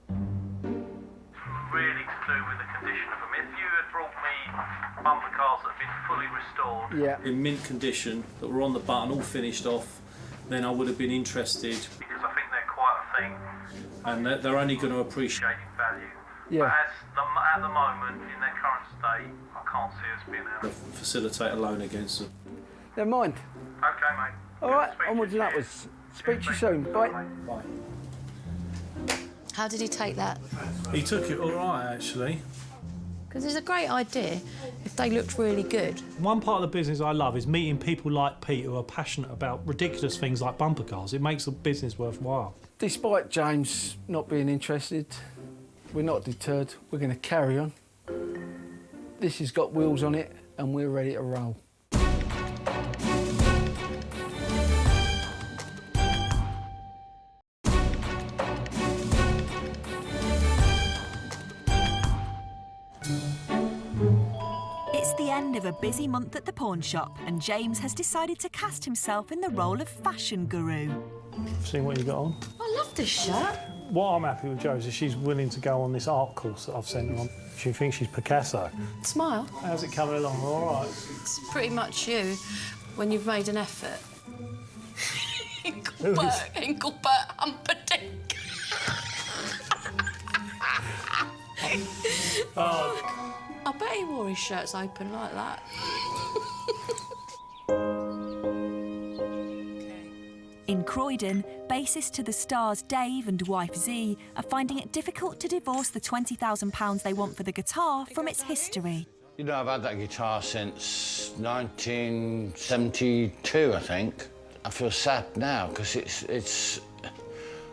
Speaker 23: really to do with the condition of them. If you had brought me
Speaker 4: bumper cars that have been fully restored, in mint condition, that were on the button, all finished off, then I would have been interested, because I think they're quite a thing, and they're only going to appreciate in value.
Speaker 18: Yeah.
Speaker 4: But at the moment, in their current state, I can't see us being able to facilitate a loan against them.
Speaker 18: Never mind.
Speaker 4: Okay, mate.
Speaker 18: All right, onwards and upwards. Speak to you soon. Bye.
Speaker 4: Bye.
Speaker 6: How did he take that?
Speaker 4: He took it all right, actually.
Speaker 6: Because it's a great idea if they looked really good.
Speaker 4: One part of the business I love is meeting people like Pete who are passionate about ridiculous things like bumper cars. It makes the business worthwhile.
Speaker 18: Despite James not being interested, we're not deterred. We're going to carry on. This has got wheels on it and we're ready to roll.
Speaker 1: It's the end of a busy month at the pawn shop, and James has decided to cast himself in the role of fashion guru.
Speaker 4: See what you got on?
Speaker 6: I love this shirt.
Speaker 4: What I'm happy with Jo is she's willing to go on this art course that I've sent her on. She thinks she's Picasso.
Speaker 6: Smile.
Speaker 4: How's it coming along? All right.
Speaker 6: It's pretty much you when you've made an effort. Engelbert Humperdinck. I bet he wore his shirts open like that.
Speaker 1: In Croydon, bassist to the Stars Dave and wife Z are finding it difficult to divorce the £20,000 they want for the guitar from its history.
Speaker 11: You know, I've had that guitar since 1972, I think. I feel sad now, because it's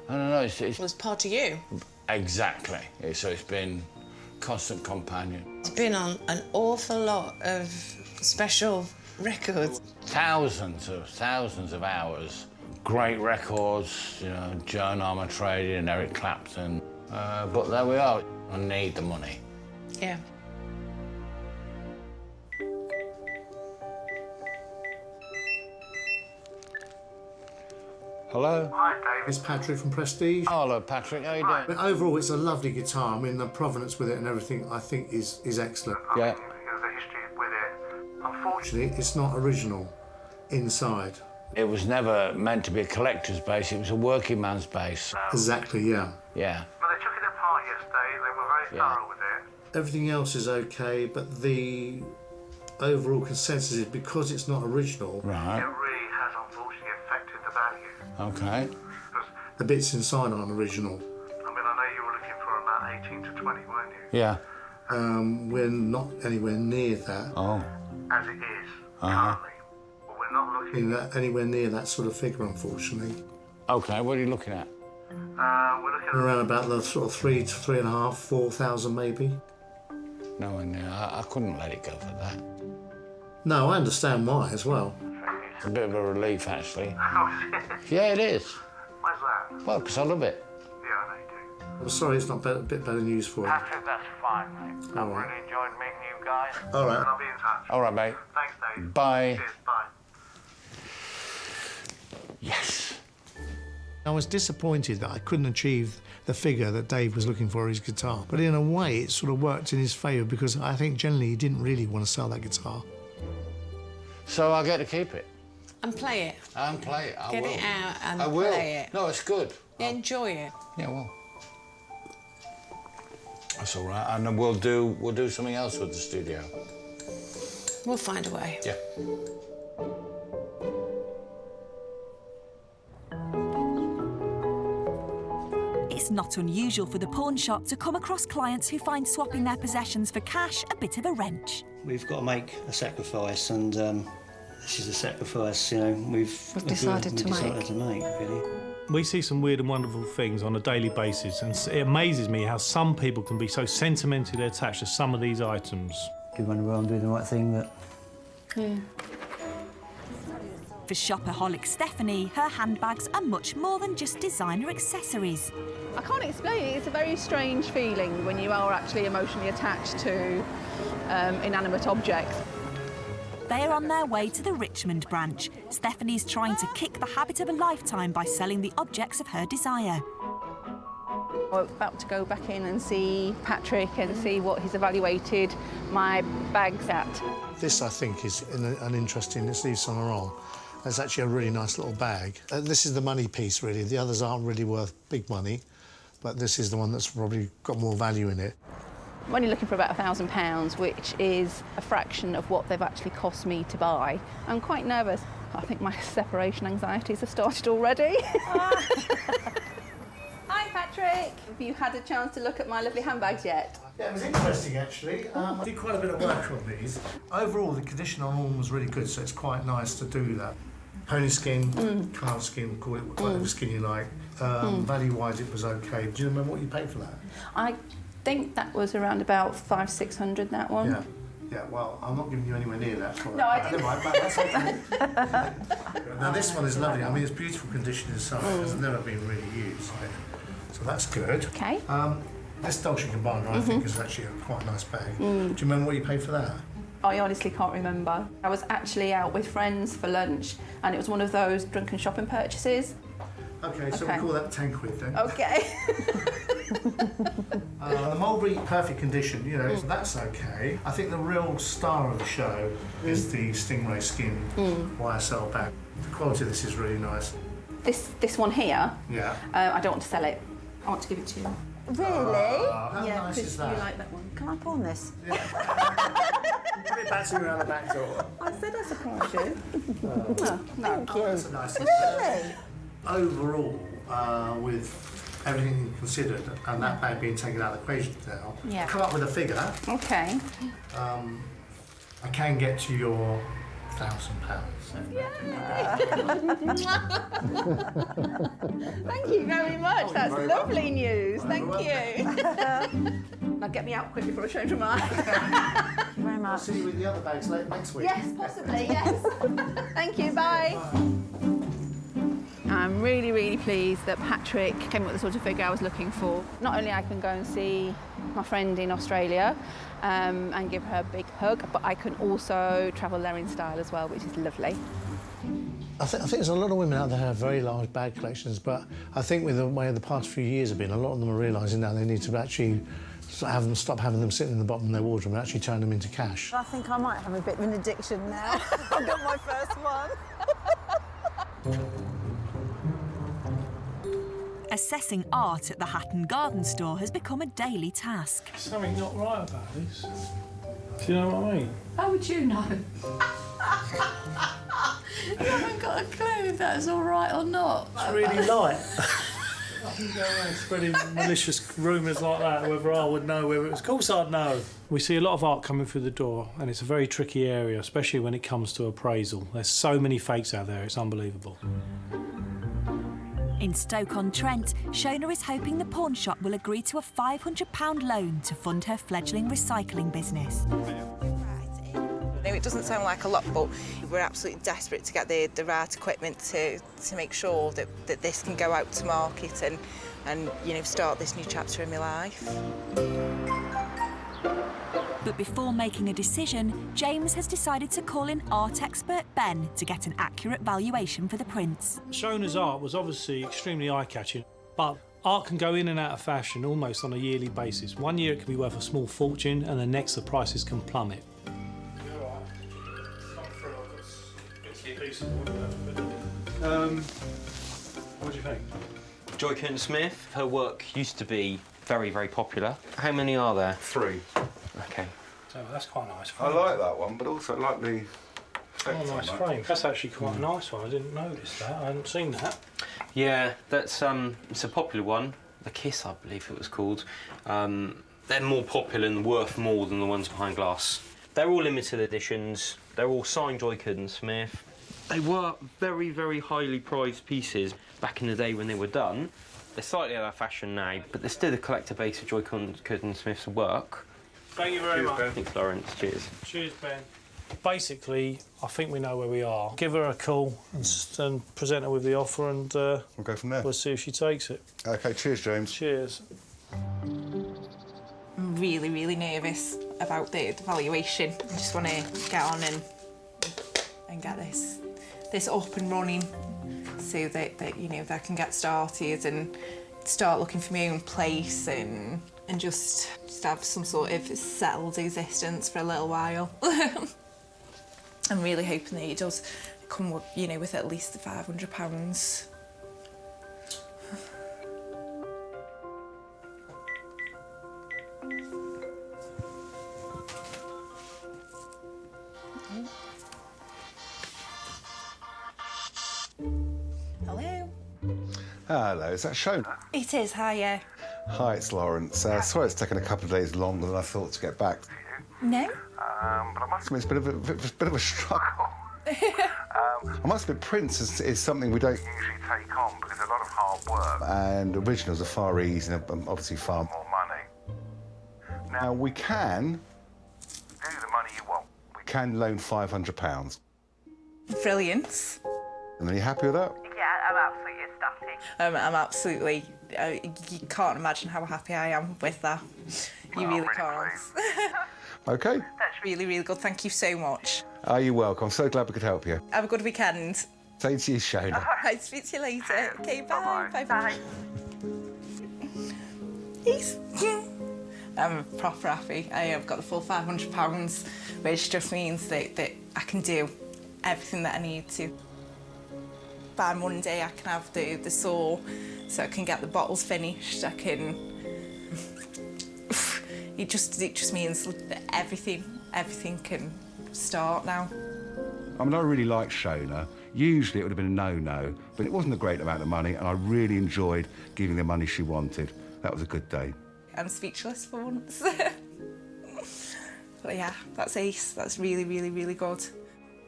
Speaker 11: I don't know, it's...
Speaker 15: Well, it's part of you.
Speaker 11: Exactly. So it's been constant companion.
Speaker 15: It's been on an awful lot of special records.
Speaker 11: Thousands of hours. Great records, you know, Joan Armatrading and Eric Clapton. But there we are. I need the money.
Speaker 15: Yeah.
Speaker 11: Hello?
Speaker 2: Hi, Dave. It's Patrick from Prestige.
Speaker 11: Oh, hello, Patrick. How you doing?
Speaker 2: But overall, it's a lovely guitar. I mean, the provenance with it and everything, I think, is excellent.
Speaker 11: Yeah.
Speaker 23: There's a history with it.
Speaker 2: Unfortunately, it's not original inside.
Speaker 11: It was never meant to be a collector's bass. It was a working man's bass.
Speaker 2: Exactly, yeah.
Speaker 11: Yeah.
Speaker 23: But they took it apart yesterday. They were very thorough with it.
Speaker 2: Everything else is okay, but the overall consensus is because it's not original.
Speaker 23: It really has unfortunately affected the value.
Speaker 11: Okay.
Speaker 2: The bits inside aren't original.
Speaker 23: I mean, I know you were looking for about 18 to 20, weren't you?
Speaker 11: Yeah.
Speaker 2: We're not anywhere near that.
Speaker 11: Oh.
Speaker 23: As it is currently. But we're not looking
Speaker 2: Anywhere near that sort of figure, unfortunately.
Speaker 11: Okay, what are you looking at?
Speaker 23: we're looking at
Speaker 2: Around about the sort of 3 to 3.5, 4,000 maybe.
Speaker 11: No, I couldn't let it go for that.
Speaker 2: No, I understand why as well.
Speaker 11: It's a bit of a relief, actually.
Speaker 23: How is it?
Speaker 11: Yeah, it is.
Speaker 23: Why's that?
Speaker 11: Well, because I love it.
Speaker 23: Yeah, I know you do.
Speaker 2: I'm sorry it's not a bit better news for you.
Speaker 23: Patrick, that's fine, mate. I've
Speaker 2: All right.
Speaker 23: really enjoyed meeting you guys.
Speaker 2: All right.
Speaker 23: And I'll be in touch.
Speaker 11: All right, mate.
Speaker 23: Thanks, Dave.
Speaker 11: Bye.
Speaker 23: Cheers, bye.
Speaker 11: Yes.
Speaker 2: I was disappointed that I couldn't achieve the figure that Dave was looking for his guitar. But in a way, it sort of worked in his favour because I think generally he didn't really want to sell that guitar.
Speaker 11: So I get to keep it.
Speaker 15: And play it.
Speaker 11: And play it. I
Speaker 15: Get
Speaker 11: will.
Speaker 15: it out and
Speaker 11: I will.
Speaker 15: play it.
Speaker 11: No, it's good.
Speaker 15: Enjoy it.
Speaker 11: Yeah, well. That's all right. And then we'll do something else with the studio.
Speaker 15: We'll find a way.
Speaker 11: Yeah.
Speaker 1: It's not unusual for the pawn shop to come across clients who find swapping their possessions for cash a bit of a wrench.
Speaker 8: We've got to make a sacrifice, and this is a sacrifice, you know, we've
Speaker 6: decided to
Speaker 8: make, really.
Speaker 4: We see some weird and wonderful things on a daily basis, and it amazes me how some people can be so sentimentally attached to some of these items.
Speaker 8: You wonder whether I'm doing the right thing, but...
Speaker 6: Yeah.
Speaker 1: For shopaholic Stephanie, her handbags are much more than just designer accessories.
Speaker 10: I can't explain it. It's a very strange feeling when you are actually emotionally attached to inanimate objects.
Speaker 1: They are on their way to the Richmond branch. Stephanie's trying to kick the habit of a lifetime by selling the objects of her desire.
Speaker 10: We're about to go back in and see Patrick and see what he's evaluated my bags at.
Speaker 2: This, I think, is an interesting, let's leave some wrong. It's actually a really nice little bag. This is the money piece, really. The others aren't really worth big money, but this is the one that's probably got more value in it.
Speaker 10: I'm only looking for about £1,000, which is a fraction of what they've actually cost me to buy. I'm quite nervous. I think my separation anxieties have started already. Hi, Patrick. Have you had a chance to look at my lovely handbags yet?
Speaker 2: Yeah, it was interesting, actually. I did quite a bit of work on these. Overall, the condition on all was really good, so it's quite nice to do that. Pony skin, calf skin, call it whatever skin you like. Value-wise, it was okay. Do you remember what you paid for that?
Speaker 10: I think that was around about £500-600, that one.
Speaker 2: Yeah. Yeah, well, I'm not giving you anywhere near that for it.
Speaker 10: No, I didn't.
Speaker 2: Never mind, but that's okay. Now, this one is lovely. I mean, it's beautiful condition inside. It's never been really used. So that's good.
Speaker 10: Okay.
Speaker 2: This Dolce & Gabbana, I think, is actually a quite nice bag. Do you remember what you paid for that?
Speaker 10: I honestly can't remember. I was actually out with friends for lunch, and it was one of those drunken shopping purchases.
Speaker 2: Okay, so we'll call that 10 quid then.
Speaker 10: Okay.
Speaker 2: The Mulberry, perfect condition, you know, so that's okay. I think the real star of the show is the Stingray Skin YSL bag. The quality of this is really nice.
Speaker 10: This one here,
Speaker 2: Yeah.
Speaker 10: I don't want to sell it. I want to give it to you.
Speaker 13: Really?
Speaker 2: How
Speaker 10: Yeah,
Speaker 2: nice
Speaker 10: because
Speaker 2: is
Speaker 10: you
Speaker 2: that?
Speaker 10: like that one.
Speaker 13: Can I pawn this?
Speaker 2: Put it back to around the back door.
Speaker 10: I said I surprised you.
Speaker 13: Thank you.
Speaker 2: That's a nice
Speaker 13: Really?
Speaker 2: Overall, with everything considered and that bag being taken out of the equation now,
Speaker 10: Yeah.
Speaker 2: come up with a figure.
Speaker 10: Okay.
Speaker 2: I can get to your £1,000.
Speaker 10: Thank you very much. That's
Speaker 2: very
Speaker 10: lovely news. Thank
Speaker 2: Very
Speaker 10: you. Now get me out quickly before I change my mind.
Speaker 13: Thank you very
Speaker 2: I'll
Speaker 13: much.
Speaker 2: see you with the other bags next week.
Speaker 10: Yes, possibly, yes. Thank you, bye. I'm really, really pleased that Patrick came up with the sort of figure I was looking for. Not only I can go and see my friend in Australia and give her a big hug, but I can also travel there in style as well, which is lovely.
Speaker 2: I think there's a lot of women out there who have very large bag collections, but I think with the way the past few years have been, a lot of them are realising now they need to actually stop having them sitting in the bottom of their wardrobe and actually turn them into cash.
Speaker 13: I think I might have a bit of an addiction now. I've got my first one.
Speaker 1: Assessing art at the Hatton Garden Store has become a daily task.
Speaker 4: Something not right about this. Do you know what I mean?
Speaker 6: How would you know? You haven't got a clue if that's all right or not.
Speaker 4: It's really light. I can go around spreading malicious rumours like that, whether I would know whether it was. Of course I'd know. We see a lot of art coming through the door, and it's a very tricky area, especially when it comes to appraisal. There's so many fakes out there, it's unbelievable.
Speaker 1: In Stoke-on-Trent, Shona is hoping the pawn shop will agree to a £500 loan to fund her fledgling recycling business.
Speaker 7: It doesn't sound like a lot, but we're absolutely desperate to get the right equipment to make sure that this can go out to market and you know, start this new chapter in my life.
Speaker 1: But before making a decision, James has decided to call in art expert Ben to get an accurate valuation for the prints.
Speaker 4: Shona's art was obviously extremely eye-catching, but art can go in and out of fashion almost on a yearly basis. One year it can be worth a small fortune, and the next the prices can plummet. What do you think?
Speaker 16: Joy Smith, her work used to be very, very popular. How many are there?
Speaker 3: 3.
Speaker 4: Okay. So that's quite nice.
Speaker 3: I like that one, but also I like the effect on
Speaker 4: nice
Speaker 3: that.
Speaker 4: frame. That's actually quite a nice one. I didn't notice that. I hadn't seen that.
Speaker 16: Yeah, that's it's a popular one. The Kiss, I believe it was called. They're more popular and worth more than the ones behind glass. They're all limited editions. They're all signed Joy Smith. They were very, very highly prized pieces back in the day when they were done. They're slightly out of fashion now, but they're still a collector base of Joy Smith's work.
Speaker 4: Thank you very much.
Speaker 16: Thanks, Lawrence. Cheers.
Speaker 4: Cheers, Ben. Basically, I think we know where we are. Give her a call and present her with the offer, and
Speaker 3: we'll go from there.
Speaker 4: We'll see if she takes it.
Speaker 3: OK, cheers, James.
Speaker 4: Cheers.
Speaker 7: I'm really, really nervous about the valuation. I just want to get on and get this up and running so that you know, that I can get started and
Speaker 15: start looking for my own place and just have some sort of settled existence for a little while. I'm really hoping that it does come with, you know, with at least £500. Hello.
Speaker 3: Hello, is that Shona?
Speaker 15: It is, hiya.
Speaker 3: Hi, it's Lawrence. Sorry it's taken a couple of days longer than I thought to get back.
Speaker 15: No?
Speaker 3: But I must admit, it's a bit of a struggle. I must admit, prints is something we don't usually take on because it's a lot of hard work. And originals are far easier and obviously far more money. Now, we can do the money you want. We can loan £500.
Speaker 15: Brilliant.
Speaker 3: And are you happy with that?
Speaker 15: Yeah, I'm absolutely ecstatic. I'm absolutely... you can't imagine how happy I am with that. You really can't.
Speaker 3: OK.
Speaker 15: That's really, really good. Thank you so much.
Speaker 3: Are you welcome? I'm so glad we could help you.
Speaker 15: Have a good weekend.
Speaker 3: Same to you, Shona.
Speaker 15: All right, speak to you later. OK, bye. Bye-bye. Yes. I'm proper happy. I have got the full £500, which just means that I can do everything that I need to. By Monday, I can have the saw, so I can get the bottles finished. I can. It just means that everything can start now.
Speaker 3: I mean, I really like Shona. Usually it would have been a no-no, but it wasn't a great amount of money, and I really enjoyed giving the money she wanted. That was a good day.
Speaker 15: I'm speechless for once. But yeah, that's ace. That's really, really, really good.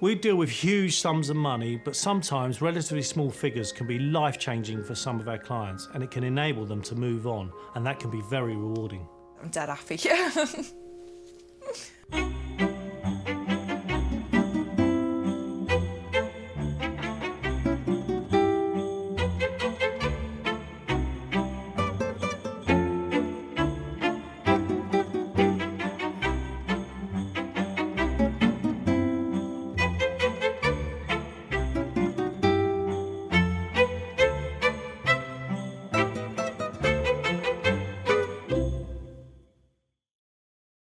Speaker 4: We deal with huge sums of money, but sometimes relatively small figures can be life-changing for some of our clients, and it can enable them to move on, and that can be very rewarding.
Speaker 15: I'm dead happy.